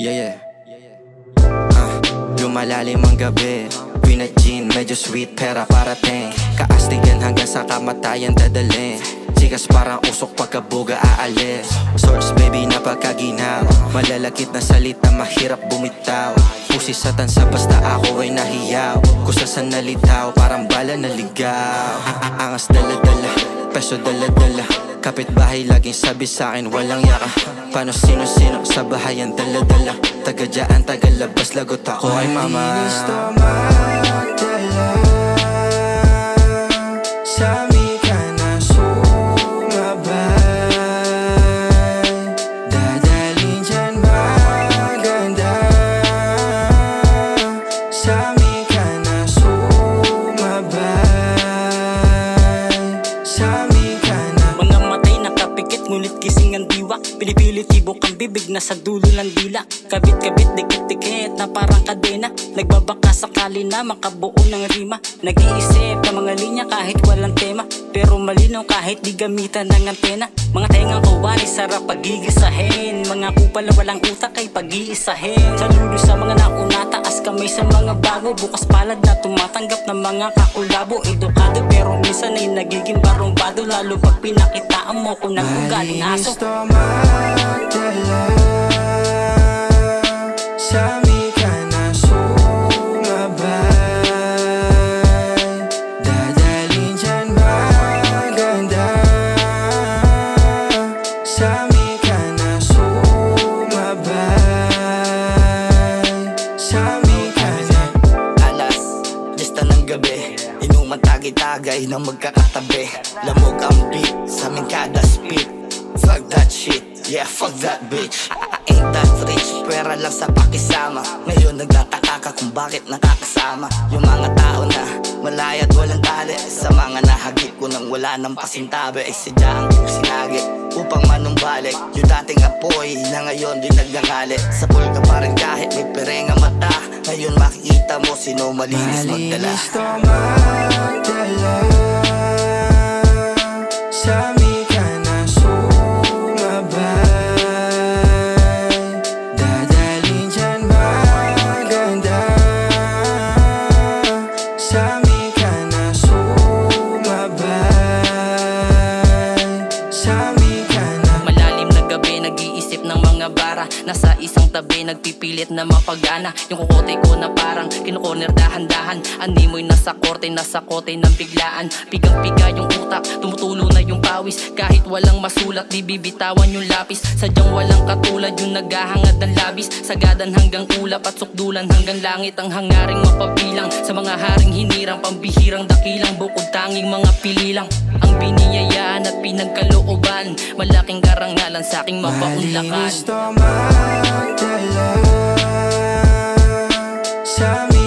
Yeah, yeah. Lumalalim ang gabi, Pinat gin, medyo sweet, pera parating. Kaastigan hanggang sa kamatayan dadalhin. Sikas parang usok pagkabuga aalis. Source baby napakaginaw, malalakit na salita mahirap bumitaw. Pusi sa tansa basta ako ay nahiyaw. Kusa sa nalitaw, parang bala na ligaw. Angas dala-dala, peso dala-dala. Kapitbahay laging sabi sa'kin walang yaka. Paano sino-sino sa bahay ang dala-dala. Taga-dyaan, taga-labas, lagot ako ay mama. Malinis to magdala, sa amin ka na sumabay. Dadalhin dyan maganda, sa amin ka na sumabay. Sa amin ka na mga matay nakapikit ngunit gising ang diwa. Pinipilit tibok ang bibig na sa dulo ng dila. Kabit-kabit, dikit-dikit na parang kadena. Nagbabaka sakali na makabuo ng rima. Nag-iisip ng mga linya kahit walang tema, pero malinaw kahit di gamitan ng antena. Mga tengang kawari sarap pagigisahin. Mga kupal na walang utak ay pag-iisahin. Sa lulo sa mga nauna, taas kamay sa mga bago. Bukas palad na tumatanggap ng mga kakulabo. Edukado pero minsan ay nagiging barumbado, lalo pag pinakitaan mo kung nag-ugaling aso. Malinis to magdala, sa amin ka na sumabay. Dadalhin dyan maganda, sa amin ka na sumabay. Sa amin ka na. Alas, just ng gabi, inuman tagay-tagay ng magkakatabi. Lamog ang beat, sa aming kada spit. Fuck that shit, yeah fuck that bitch. I ain't that rich, pera lang sa pakisama. Ngayon nagtataka ka kung bakit nakakasama yung mga tao na malaya at walang tali. Sa mga nahagip ko nang wala ng pasintabi, ay sadyang sinagi upang manumbalik yung dating apoy na ngayon di nagngangali. Sa pulga parang kahit may perenga mata, ngayon makikita mo sino malinis magdala. Malinis to magdala, sa amin ka na sumabay. Dadalhin dyan maganda, sa amin ka na sumabay. Sa amin ka na. Malalim na gabi, nag-iisip ng mga bara. Nasa isang tabi, nagpipilit na mapagana. Yung kukote ko na parang kinukorner dahan-dahan. Animoy nasa korte, nasa kote ng biglaan. Pigang-piga yung utak, tumutulo na yung pawis. Kahit walang masulat, di bibitawan yung lapis. Sadyang walang katulad yung naghahangad ng labis. Sagadan hanggang ulap at sukdulan hanggang langit. Ang hangaring mapabilang sa mga haring hinirang. Pambihirang dakilang, bukod tanging mga pililang. Ang biniyayaan at pinagkalooban, malaking karangalan sa aking mapaunlakan. Malinis to magdala, sa amin